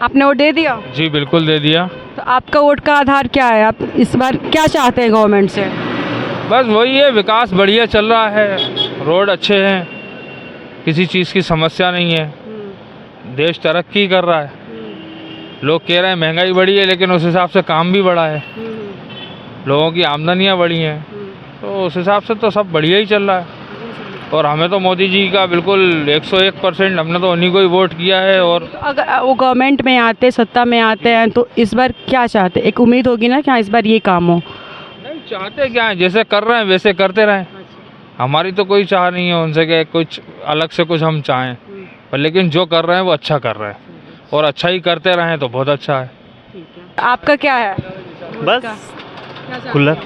आपने वोट दे दिया? जी बिल्कुल दे दिया। तो आपका वोट का आधार क्या है? आप इस बार क्या चाहते हैं गवर्नमेंट से? बस वही है, विकास बढ़िया चल रहा है, रोड अच्छे हैं, किसी चीज़ की समस्या नहीं है, देश तरक्की कर रहा है। लोग कह रहे हैं महंगाई बढ़ी है, लेकिन उस हिसाब से काम भी बढ़ा है, लोगों की आमदनियाँ बढ़ी हैं, तो उस हिसाब से तो सब बढ़िया ही चल रहा है। और हमें तो मोदी जी का बिल्कुल 101%, हमने तो उन्हीं को ही वोट किया है। और तो अगर वो गवर्नमेंट में आते, सत्ता में आते हैं, तो इस बार क्या चाहते? एक उम्मीद होगी ना कि हाँ इस बार ये काम हो। नहीं चाहते क्या है, जैसे कर रहे हैं वैसे करते रहें। हमारी तो कोई चाह नहीं है उनसे कि कुछ अलग से कुछ हम चाहें, पर लेकिन जो कर रहे हैं वो अच्छा कर रहे हैं, और अच्छा ही करते रहें तो बहुत अच्छा है। आपका क्या है? बस कूलर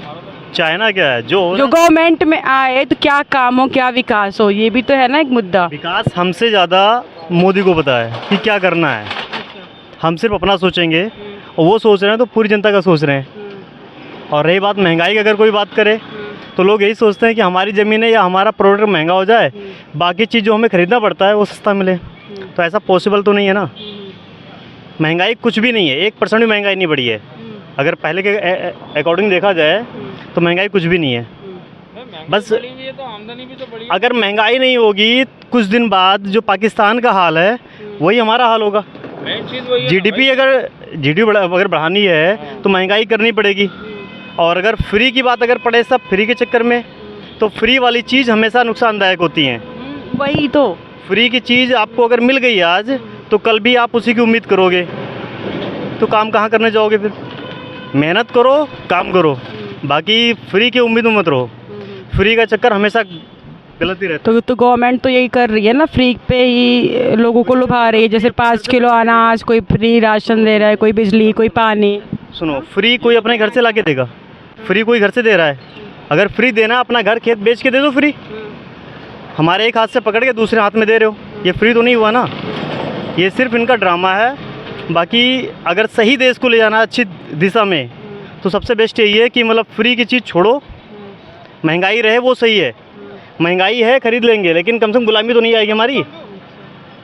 चाइना क्या है जो गवर्नमेंट में आए तो क्या काम हो, क्या विकास हो, ये भी तो है ना एक मुद्दा। विकास हमसे ज़्यादा मोदी को पता है कि क्या करना है। हम सिर्फ अपना सोचेंगे और वो सोच रहे हैं तो पूरी जनता का सोच रहे हैं। और रही बात महंगाई की, अगर कोई बात करे तो लोग यही सोचते हैं कि हमारी ज़मीन है या हमारा प्रोडक्ट महंगा हो जाए, बाकी चीज़ जो हमें ख़रीदना पड़ता है वो सस्ता मिले। तो ऐसा पॉसिबल तो नहीं है ना। महंगाई कुछ भी नहीं है, 1% भी महंगाई नहीं बढ़ी है। अगर पहले के अकॉर्डिंग देखा जाए तो महंगाई कुछ भी नहीं है। बस तो आमदनी भी तो बढ़ी है। अगर महंगाई नहीं होगी, कुछ दिन बाद जो पाकिस्तान का हाल है वही हमारा हाल होगा। मेन चीज़ वही है ना जीडीपी अगर बढ़ानी है तो महंगाई करनी पड़ेगी। और अगर फ्री की बात अगर पड़े सब फ्री के चक्कर में, तो फ्री वाली चीज़ हमेशा नुकसानदायक होती हैं। वही तो, फ्री की चीज़ आपको अगर मिल गई आज तो कल भी आप उसी की उम्मीद करोगे, तो काम कहाँ करने जाओगे फिर? मेहनत करो, काम करो, बाकी फ्री की उम्मीद में मत रहो। फ्री का चक्कर हमेशा गलत ही रहता है। तो गवर्नमेंट तो यही कर रही है ना, फ्री पे ही लोगों को लुभा रही है। जैसे 5 किलो अनाज, कोई फ्री राशन दे रहा है, कोई बिजली, कोई पानी। सुनो, फ्री कोई अपने घर से ला के देगा? फ्री कोई घर से दे रहा है? अगर फ्री देना, अपना घर खेत बेच के दे दो फ्री। हमारे एक हाथ से पकड़ के दूसरे हाथ में दे रहे हो, ये फ्री तो नहीं हुआ ना। ये सिर्फ इनका ड्रामा है। बाकी अगर सही देश को ले जाना अच्छी दिशा में, तो सबसे बेस्ट यही है कि मतलब फ्री की चीज़ छोड़ो, महंगाई रहे वो सही है। महंगाई है खरीद लेंगे, लेकिन कम से कम गुलामी तो नहीं आएगी हमारी।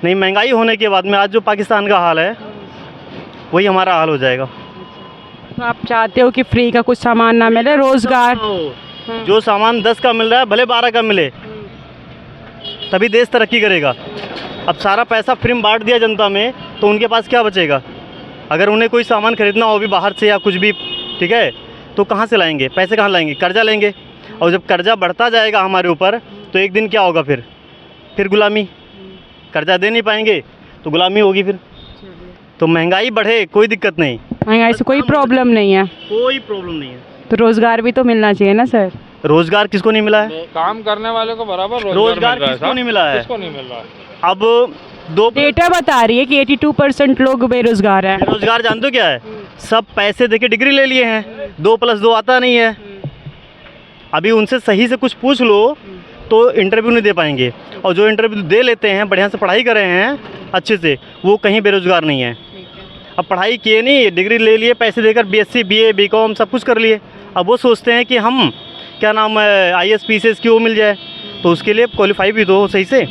नहीं, महंगाई होने के बाद में आज जो पाकिस्तान का हाल है वही हमारा हाल हो जाएगा। तो आप चाहते हो कि फ्री का कुछ सामान ना मिले, रोजगार? जो सामान 10 का मिल रहा है भले 12 का मिले, तभी देश तरक्की करेगा। अब सारा पैसा फ्री में बांट दिया जनता में, तो उनके पास क्या बचेगा? अगर उन्हें कोई सामान खरीदना हो भी बाहर से या कुछ भी, ठीक है, तो कहाँ से लाएंगे? पैसे कहाँ लाएंगे? कर्जा लेंगे। और जब कर्जा बढ़ता जाएगा हमारे ऊपर, तो एक दिन क्या होगा? फिर गुलामी। कर्जा दे नहीं पाएंगे तो गुलामी होगी फिर। तो महंगाई बढ़े कोई दिक्कत नहीं, महंगाई से कोई प्रॉब्लम नहीं है, कोई प्रॉब्लम नहीं है। तो रोजगार भी तो मिलना चाहिए ना सर। रोजगार किसको नहीं मिला है? काम करने वाले को बराबर रोजगार किसको नहीं मिला है? किसको नहीं मिल रहा है? अब दो डेटा बता रही है कि 82% लोग बेरोजगार हैं। बेरोजगार जानते हो क्या है? सब पैसे देके डिग्री ले लिए हैं, 2+2 आता नहीं है। अभी उनसे सही से कुछ पूछ लो तो इंटरव्यू नहीं दे पाएंगे। और जो इंटरव्यू दे लेते हैं, बढ़िया से पढ़ाई कर रहे हैं अच्छे से, वो कहीं बेरोजगार नहीं है। अब पढ़ाई किए नहीं, डिग्री ले लिए, पैसे देकर BSc BA BCom सब कुछ कर लिए। अब वो सोचते हैं कि हम क्या नाम है IAS PCS की वो मिल जाए, तो उसके लिए क्वालिफाई भी तो सही से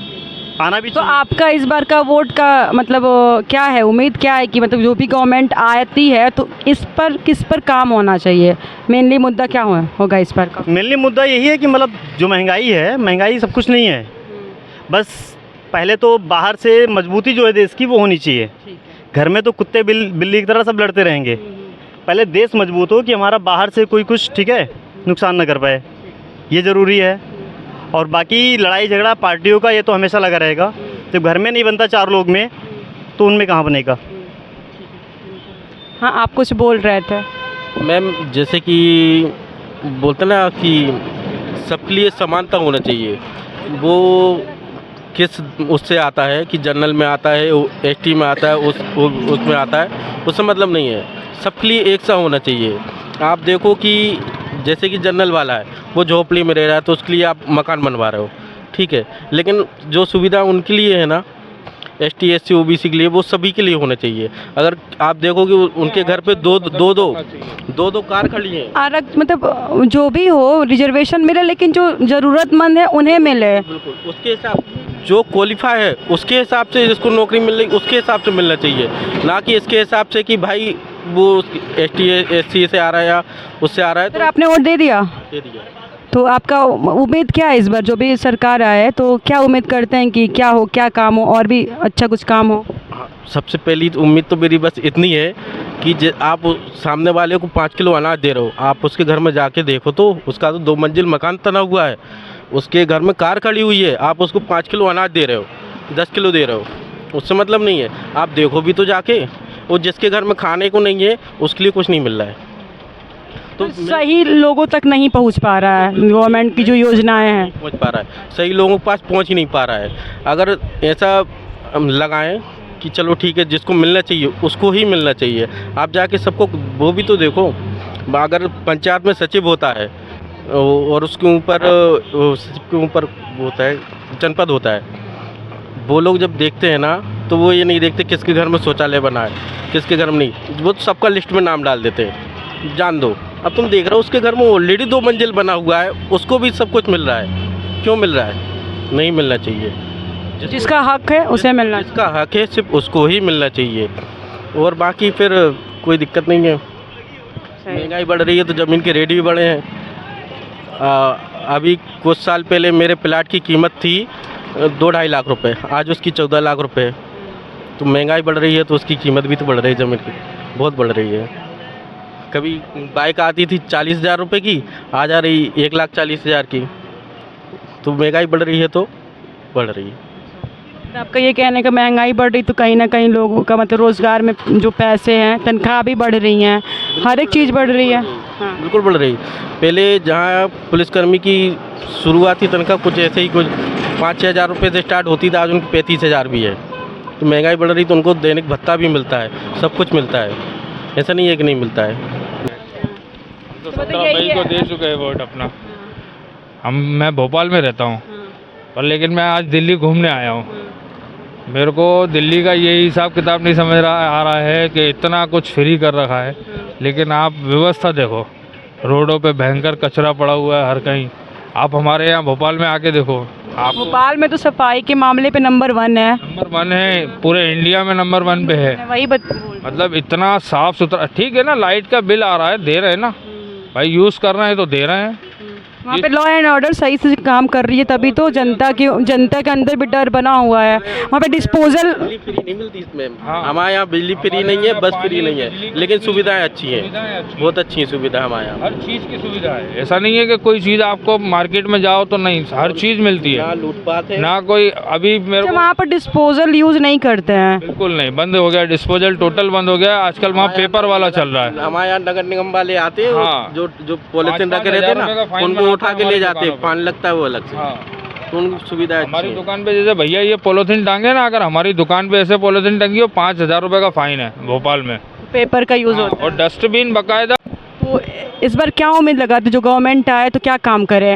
आना भी तो चाहिए। आपका इस बार का वोट का मतलब क्या है, उम्मीद क्या है कि मतलब जो भी गवर्नमेंट आती है तो इस पर किस पर काम होना चाहिए? मेनली मुद्दा क्या होगा इस बार का? मेनली मुद्दा यही है कि मतलब जो महंगाई है, महंगाई सब कुछ नहीं है। बस पहले तो बाहर से मजबूती जो है देश की वो होनी चाहिए। घर में तो कुत्ते बिल्ली की तरह सब लड़ते रहेंगे। पहले देश मजबूत हो कि हमारा बाहर से कोई कुछ, ठीक है, नुकसान न कर पाए, ये ज़रूरी है। और बाकी लड़ाई झगड़ा पार्टियों का ये तो हमेशा लगा रहेगा। जब घर में नहीं बनता 4 लोग में, तो उनमें कहाँ बनेगा? हाँ, आप कुछ बोल रहे थे। मैम, जैसे कि बोलते ना कि सबके लिए समानता होना चाहिए। वो किस उससे आता है कि जनरल में आता है, ST में आता है, उसमें आता है, उससे मतलब नहीं है। सबके लिए एक सा होना चाहिए। आप देखो कि जैसे कि जनरल वाला है, वो झोपड़ी में रह रहा है, तो उसके लिए आप मकान बनवा रहे हो, ठीक है, लेकिन जो सुविधा उनके लिए है ना, ST SC OBC के लिए, वो सभी के लिए होना चाहिए। अगर आप देखोगे उनके घर पे दो कार खड़ी हैं। मतलब जो भी हो रिजर्वेशन मिले, लेकिन जो ज़रूरतमंद है उन्हें मिले। बिल्कुल उसके हिसाब जो क्वालिफाई है उसके हिसाब से जिसको नौकरी मिल रही उसके हिसाब से मिलना चाहिए, ना कि इसके हिसाब से कि भाई वो ST से आ रहा है या उससे आ रहा है सर आपने वोट दे दिया, दे दिया। तो आपका उम्मीद क्या है इस बार जो भी सरकार आए, तो क्या उम्मीद करते हैं कि क्या हो, क्या काम हो और भी अच्छा कुछ काम हो? हाँ, सबसे पहली उम्मीद तो मेरी बस इतनी है कि आप सामने वाले को 5 किलो अनाज दे रहे हो, आप उसके घर में जाके देखो तो उसका तो 2 मंजिल मकान तना हुआ है, उसके घर में कार खड़ी हुई है, आप उसको 5 किलो अनाज दे रहे हो, 10 किलो दे रहे हो, उससे मतलब नहीं है। आप देखो भी तो जाके, और जिसके घर में खाने को नहीं है उसके लिए कुछ नहीं मिल रहा है। तो सही लोगों तक नहीं पहुंच पा रहा है, गवर्नमेंट की जो योजनाएं हैं पहुंच पा रहा है, सही लोगों के पास पहुंच ही नहीं पा रहा है। अगर ऐसा हम लगाएं कि चलो ठीक है, जिसको मिलना चाहिए उसको ही मिलना चाहिए, आप जाके सबको वो भी तो देखो। अगर पंचायत में सचिव होता है और उसके ऊपर वो होता है, जनपद होता है, वो लोग जब देखते हैं ना तो वो ये नहीं देखते किसके घर में शौचालय बना है, किसके घर में नहीं, वो तो सबका लिस्ट में नाम डाल देते हैं, जान दो। अब तुम देख रहे हो उसके घर में ऑलरेडी 2 मंजिल बना हुआ है, उसको भी सब कुछ मिल रहा है, क्यों मिल रहा है? नहीं मिलना चाहिए। जिसका हक है उसे मिलना चाहिए। जिसका हक है सिर्फ उसको ही मिलना चाहिए, और बाकी फिर कोई दिक्कत नहीं है। महंगाई बढ़ रही है तो ज़मीन के रेट भी बढ़े हैं। अभी कुछ साल पहले मेरे प्लाट की कीमत थी 2-2.5 लाख रुपए, आज उसकी 14 लाख रुपए है। तो महंगाई बढ़ रही है तो उसकी कीमत भी तो बढ़ रही है, ज़मीन की बहुत बढ़ रही है। कभी बाइक आती थी 40,000 रुपये की, आज आ रही 1,40,000 की। तो महंगाई बढ़ रही है तो बढ़ रही है। तो आपका ये कहने का महंगाई बढ़ रही तो कहीं ना कहीं लोगों का मतलब रोज़गार में जो पैसे हैं, तनख्वाह भी बढ़ रही हैं, हर एक चीज़ बढ़ रही है। हाँ। बिल्कुल बढ़ रही। पहले जहाँ पुलिसकर्मी की शुरुआती तनख्वाह कुछ ऐसे ही कुछ 5-6 हज़ार रुपये से स्टार्ट होती थी, आज उनकी 35,000 भी है। तो महंगाई बढ़ रही तो उनको दैनिक भत्ता भी मिलता है, सब कुछ मिलता है, ऐसा नहीं है कि नहीं मिलता है। तो 17 मई को दे चुके हैं वोट अपना। मैं भोपाल में रहता हूँ, पर लेकिन मैं आज दिल्ली घूमने आया हूँ। मेरे को दिल्ली का यही हिसाब किताब नहीं समझ आ रहा है कि इतना कुछ फ्री कर रखा है, लेकिन आप व्यवस्था देखो, रोडों पे भयंकर कचरा पड़ा हुआ है हर कहीं। आप हमारे यहाँ भोपाल में आके देखो, आप भोपाल में तो सफाई के मामले पे नंबर 1 है। नंबर 1 है, पूरे इंडिया में नंबर 1 पे है। वही मतलब इतना साफ सुथरा, ठीक है ना, लाइट का बिल आ रहा है, दे रहे हैं ना भाई, यूज़ कर रहे हैं तो दे रहे हैं। वहाँ पे लॉ एंड ऑर्डर सही से काम कर रही है, तभी तो जनता के अंदर भी डर बना हुआ है। वहाँ पे डिस्पोजल बिजली फ्री नहीं मिलती इसमें। हाँ। हमारे यहाँ बिजली फ्री नहीं है, बस फ्री नहीं है, लेकिन सुविधाएं अच्छी हैं, बहुत अच्छी सुविधा हमारे यहाँ। हर चीज़ की सुविधा है, ऐसा नहीं है कि कोई चीज़ आपको मार्केट में जाओ तो नहीं, हर चीज़ मिलती है, ना लूटपाट है ना कोई। अभी मेरे को वहाँ पर डिस्पोजल यूज़ नहीं करते हैं, बिल्कुल नहीं, बंद हो गया, डिस्पोजल टोटल बंद हो गया। आजकल वहाँ पेपर वाला चल रहा है। हमारे यहाँ नगर निगम वाले आते हैं, हाँ। जो पॉलिथीन रखे रहते हैं ना, उनको उठा के ले जाते हैं, फाइन लगता है वो अलग से। तो उनकी सुविधा हमारी दुकान पे जैसे भैया ये पॉलीथीन टांगे ना, अगर हमारी दुकान पे ऐसे पॉलीथीन टंगी हो 5,000 रुपये का फाइन है भोपाल में। पेपर का यूज़ होता है। और डस्टबिन बाकायदा। तो इस बार क्या उम्मीद लगाते जो गवर्नमेंट आए तो क्या काम करे?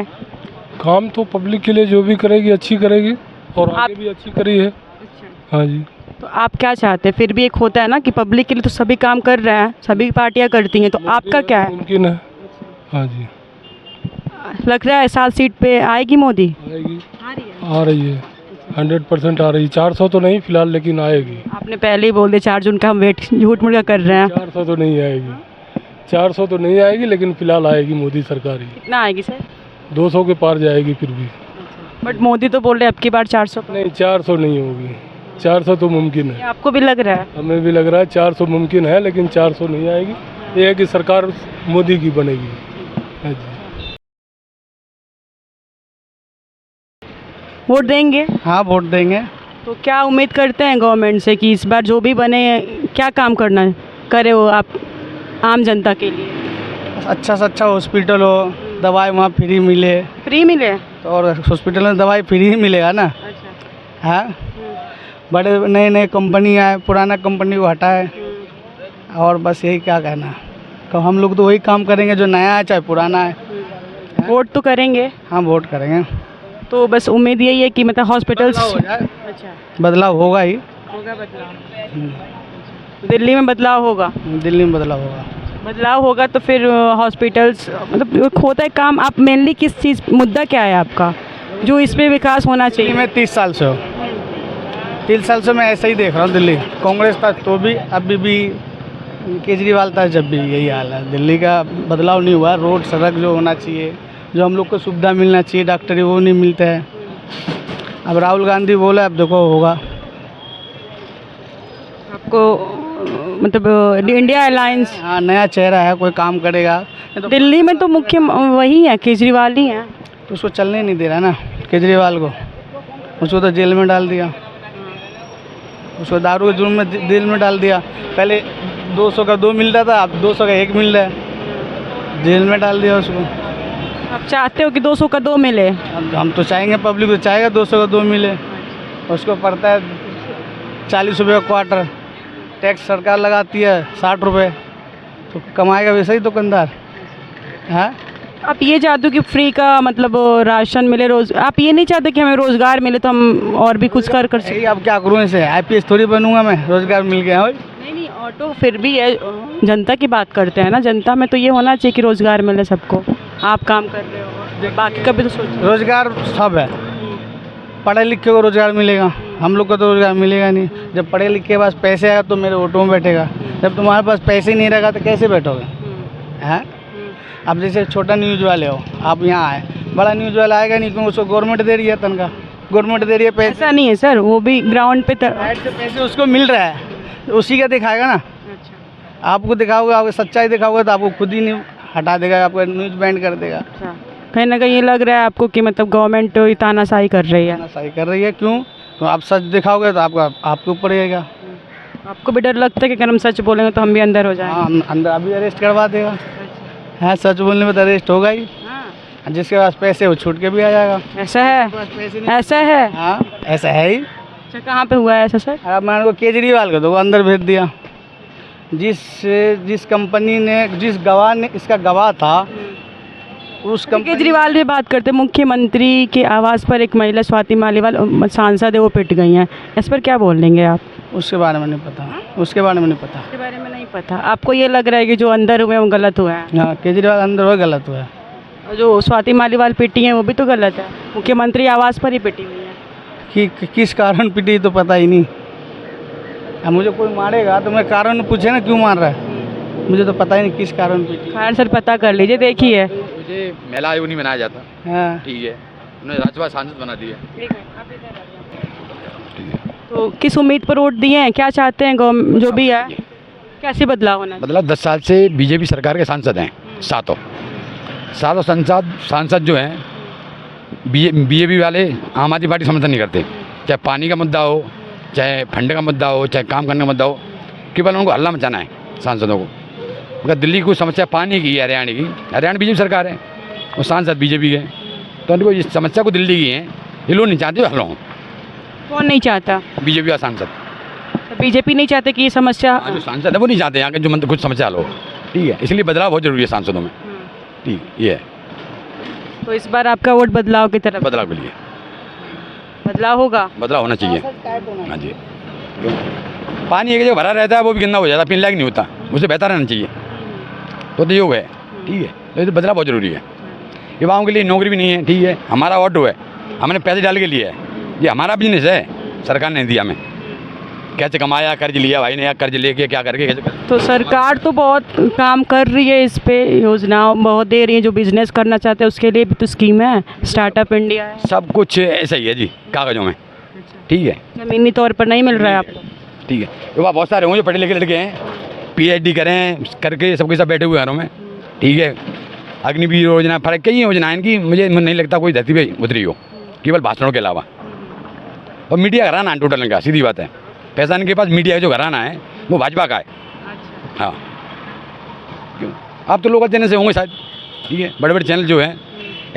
काम तो पब्लिक के लिए जो भी करेगी अच्छी करेगी, और आगे भी अच्छी करी है। हाँ जी। तो आप क्या चाहते हैं? फिर भी एक होता है ना कि पब्लिक के लिए तो सभी काम कर रहे हैं, सभी पार्टियां करती हैं, तो आपका क्या है? मुमकिन है। हाँ जी। लग रहा है 7 सीट पे आएगी मोदी? आएगी, आ रही है, 100% आ रही है। 400 तो नहीं फिलहाल, लेकिन आएगी। आपने पहले ही बोल दिया 4 जून का हम वेट झूठ मूठ का कर रहे हैं। 400 तो नहीं आएगी, 400 तो नहीं आएगी, लेकिन फिलहाल आएगी मोदी सरकार ही। कितना आएगी सर? 200 के पार जाएगी फिर भी। बट मोदी तो बोल रहे हैं अब की बार 400। नहीं, 400 नहीं होगी, 400 तो मुमकिन है। आपको भी लग रहा है? हमें भी लग रहा है 400 मुमकिन है, लेकिन 400 नहीं आएगी। ये है कि सरकार मोदी की बनेगी। हाँ जी। वोट देंगे? हाँ, वोट देंगे। तो क्या उम्मीद करते हैं गवर्नमेंट से कि इस बार जो भी बने क्या काम करना है करे वो आप आम जनता के लिए? अच्छा से अच्छा हॉस्पिटल हो, दवाई वहाँ फ्री मिले। फ्री मिले? तो और हॉस्पिटल में दवाई फ्री ही मिलेगा ना। अच्छा। हाँ, बड़े नए नए कंपनी आए, पुराना कंपनी को हटाए, और बस यही क्या कहना। तो हम लोग तो वही काम करेंगे जो नया है चाहे पुराना है। वोट तो करेंगे? हाँ, वोट करेंगे। तो बस उम्मीद यही है कि मतलब हॉस्पिटल्स बदलाव हो जाए। अच्छा, बदलाव होगा ही। होगा बदलाव? दिल्ली में बदलाव होगा? दिल्ली में बदलाव होगा। बदलाव होगा तो फिर हॉस्पिटल्स मतलब होता है काम। आप मेनली किस चीज़, मुद्दा क्या है आपका? जो इस पे विकास होना दिल्ली चाहिए? में 30 साल से हो, 30 साल से मैं ऐसा ही देख रहा हूँ। दिल्ली कांग्रेस था तो भी, अभी भी केजरीवाल था जब भी, यही हाल है। दिल्ली का बदलाव नहीं हुआ। रोड सड़क जो होना चाहिए, जो हम लोग को सुविधा मिलना चाहिए, डॉक्टरी, वो नहीं मिलता है। अब राहुल गांधी बोला, अब देखो होगा। आपको मतलब इंडिया अलायंस, हाँ, नया चेहरा है, कोई काम करेगा। नहीं तो दिल्ली में तो मुख्य वही है, केजरीवाल ही है। उसको चलने नहीं दे रहा ना केजरीवाल को, उसको तो जेल में डाल दिया, उसको दारू के जुर्म में जेल में डाल दिया। पहले 200 का 2 मिलता था, अब 200 का 1 मिल रहा है, जेल में डाल दिया उसको। आप चाहते हो कि 200 का 2 मिले? अब हम तो चाहेंगे, पब्लिक तो चाहेगा 200 का 2 मिले। उसको पड़ता है 40 रुपये का क्वार्टर, टैक्स सरकार लगाती है 60 रुपये, तो कमाएगा वैसे ही दुकानदार। हाँ, आप ये चाहते हो कि फ्री का मतलब राशन मिले, रोज आप ये नहीं चाहते कि हमें रोजगार मिले तो हम और भी कुछ कर सकते? यही अब क्या करूँ, ऐसे IPS थोड़ी बनूंगा मैं, रोजगार मिल गया। नहीं नहीं, ऑटो फिर भी है, जनता की बात करते हैं ना। जनता में तो ये होना चाहिए कि रोजगार मिले सबको। आप काम कर रहे हो, बाकी का भी तो सोचो। रोजगार सब है, पढ़े लिखे को रोजगार मिलेगा, हम लोग को तो रोजगार मिलेगा नहीं। जब पढ़े लिखे के पास पैसे आएगा तो मेरे ऑटो में बैठेगा, जब तुम्हारे पास पैसे ही नहीं रहेगा तो कैसे बैठोगे? हैं? अब जैसे छोटा न्यूज़ वाले हो, आप यहाँ आए, बड़ा न्यूज़ वाला आएगा नहीं, क्योंकि उसको गवर्नमेंट दे रही है तनख्वाह, गवर्नमेंट दे रही है पैसे। ऐसा नहीं है सर, वो भी ग्राउंड पे साइड से पैसे उसको मिल रहा है, तो उसी का दिखाएगा ना। आपको दिखाओगे, आपको सच्चाई दिखाओगे तो आपको खुद ही नहीं हटा देगा, आपका न्यूज़ बैंड कर देगा। कहीं ना कहीं ये लग रहा है आपको कि मतलब गवर्नमेंट तानाशाही कर रही है। सही कर रही है, क्यों? तो आप सच दिखाओगे तो आपके ऊपर रहेगा। आपको भी डर लगता है कि अगर हम सच बोलेंगे तो हम भी अंदर हो जाएंगे? हाँ, हम अंदर अभी अरेस्ट करवा देगा। हाँ, सच बोलने में तो अरेस्ट होगा ही। जिसके पास पैसे वो छूट के भी आ जाएगा। ऐसा है? ऐसा है? हाँ, ऐसा है ही। अच्छा, कहाँ पे हुआ है ऐसा सर? अब मैंने को केजरीवाल को तो अंदर भेज दिया। जिस कंपनी ने, जिस गवाह ने, इसका गवाह था, उस कंपनी। केजरीवाल भी बात करते, मुख्यमंत्री के आवास पर एक महिला स्वाति मालीवाल सांसद है, वो पिट गई हैं, इस पर क्या बोल देंगे आप? उसके बारे में नहीं पता, उसके बारे में नहीं पता। उसके बारे में नहीं पता। आपको ये लग रहा है कि जो अंदर हुए हैं वो गलत हुआ है? हाँ, केजरीवाल अंदर हुआ गलत हुआ है। और जो स्वाति मालीवाल पिटी हैं वो भी तो गलत है, मुख्यमंत्री आवास पर ही पिटी हुई है। कि किस कारण पिटी तो पता ही नहीं। अब मुझे कोई मारेगा तो मैं कारण पूछे ना, क्यों मार रहा है, मुझे तो पता ही नहीं किस कारण पिटी। खैर सर, पता कर लीजिए। देखिए, मुझे महिला आयोग नहीं बनाया जाता, हाँ, ठीक है, उन्होंने राज्यसभा सांसद बना दिया। तो किस उम्मीद पर वोट दिए हैं, क्या चाहते हैं जो भी है, कैसे बदलाव होना चाहिए? मतलब 10 साल से बीजेपी सरकार के सांसद हैं, सातों सांसद जो हैं बीजेपी वाले आम आदमी पार्टी समर्थन नहीं करते। चाहे पानी का मुद्दा हो, चाहे फंड का मुद्दा हो, चाहे काम करने का मुद्दा हो, केवल उनको हल्ला मचाना है सांसदों को। अगर दिल्ली की कोई समस्या पानी की है, हरियाणा बीजेपी सरकार है, वो सांसद बीजेपी के, तो उनको इस समस्या को दिल्ली की है, ये लोग नहीं चाहते हल हो। कौन नहीं चाहता? बीजेपी का सांसद। बीजेपी नहीं चाहते कि ये समस्या, जो सांसद है वो नहीं चाहते यहाँ के जो मतलब कुछ समस्या हल हो, ठीक है, इसलिए बदलाव बहुत जरूरी है सांसदों में, ठीक ये है। तो इस बार आपका वोट बदलाव की तरफ? बदलाव के लिए बदलाव होगा, बदलाव होना चाहिए। हाँ जी, पानी एक जगह भरा रहता है वो भी गंदा हो जाता है, पीने लायक नहीं होता, उससे बेहतर रहना चाहिए, तो योग है, ठीक है, तो बदलाव बहुत जरूरी है। युवाओं के लिए नौकरी भी नहीं है, ठीक है, हमारा ऑटो है, हमने पैसे डाल के लिए है, ये हमारा बिजनेस है, सरकार ने दिया हमें, कैसे कमाया, कर्ज लिया भाई ने, या कर्ज लेके क्या करके कैसे तो सरकार तो बहुत काम कर रही है इस पे, योजनाओं बहुत दे रही है, जो बिजनेस करना चाहते हैं उसके लिए भी तो स्कीम है, स्टार्टअप इंडिया है, सब कुछ ऐसा ही है जी, कागजों में, ठीक है, ज़मीनी तौर पर नहीं मिल रहा है आपको, ठीक है। युवा बहुत सारे होंगे जो पढ़े लिखे लड़के हैं, PhD करें करके सबके सब बैठे हुए घरों में, ठीक है, अग्निवीर योजना, फर्क कई योजना इनकी, मुझे नहीं लगता कोई धरती पे उतरी हो, केवल भाषणों के अलावा। और मीडिया घराना है टोटल इनका, सीधी बात है, पैसा इनके पास मीडिया जो घराना है वो भाजपा का है। हाँ, क्यों आप तो लोकल चैनल से होंगे शायद, ठीक है, बड़े बड़े चैनल जो हैं,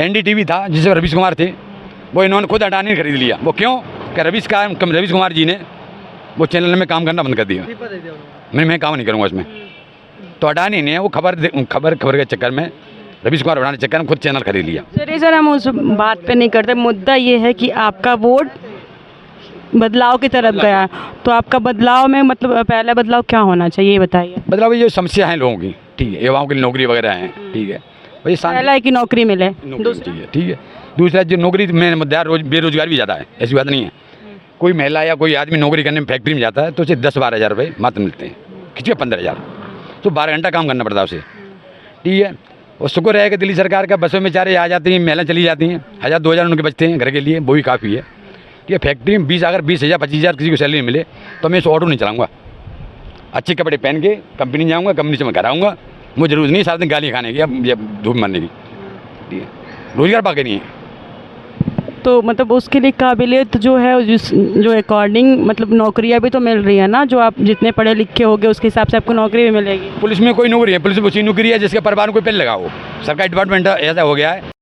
NDTV था जिससे रवीश कुमार थे, वो इन्होंने खुद हटाने खरीद लिया। वो क्यों? क्या रवीश कुमार जी ने वो चैनल में काम करना बंद कर दिया, मैं काम नहीं करूँगा इसमें, तो हटानी नहीं है, वो खबर के चक्कर में, रवीश कुमार बनाने के चक्कर में खुद चैनल खरीद लिया। चलिए सर, हम उस बात पे नहीं करते, मुद्दा ये है कि आपका वोट बदलाव की तरफ गया, तो आपका बदलाव में मतलब पहला बदलाव क्या होना चाहिए ये बताइए। बदलाव ये जो समस्या है लोगों की, ठीक है, युवाओं के लिए नौकरी वगैरह हैं, ठीक है, वही पहला है कि नौकरी मिले, नौकरी चाहिए, ठीक है, दूसरा जो नौकरी में मुद्दा बेरोजगार भी ज़्यादा है, ऐसी बात नहीं है। कोई महिला या कोई आदमी नौकरी करने में फैक्ट्री में जाता है तो उसे 10-12 हज़ार रुपये मात्र मिलते हैं, खिंचे 15,000, तो 12 घंटा काम करना पड़ता है उसे, ठीक है। और शुक्र है कि दिल्ली सरकार का बसों में चारे आ जाती हैं, महिलाएं चली जाती हैं, 1,000-2,000 उनके बचते हैं घर के लिए, वो भी काफ़ी है। ये फैक्ट्री में 20,000-25,000 किसी को सैलरी मिले तो मैं इस ऑटो नहीं चलाऊँगा, अच्छे कपड़े पहन के कंपनी जाऊँगा, कंपनी से मैं घर आऊँगा, मुझे जरूरत नहीं सारा दिन गालियाँ खाने की या धूप मारने की, ठीक है। रोजगार बाकी नहीं है। तो मतलब उसके लिए काबिलियत जो है जो अकॉर्डिंग मतलब नौकरियां भी तो मिल रही है ना, जो आप जितने पढ़े लिखे होगे उसके हिसाब से आपको नौकरी भी मिलेगी। पुलिस में कोई नौकरी है, पुलिस में उसी नौकरी है जिसके परिवार में कोई पेन लगा हो, सरकारी डिपार्टमेंट ऐसा हो गया है।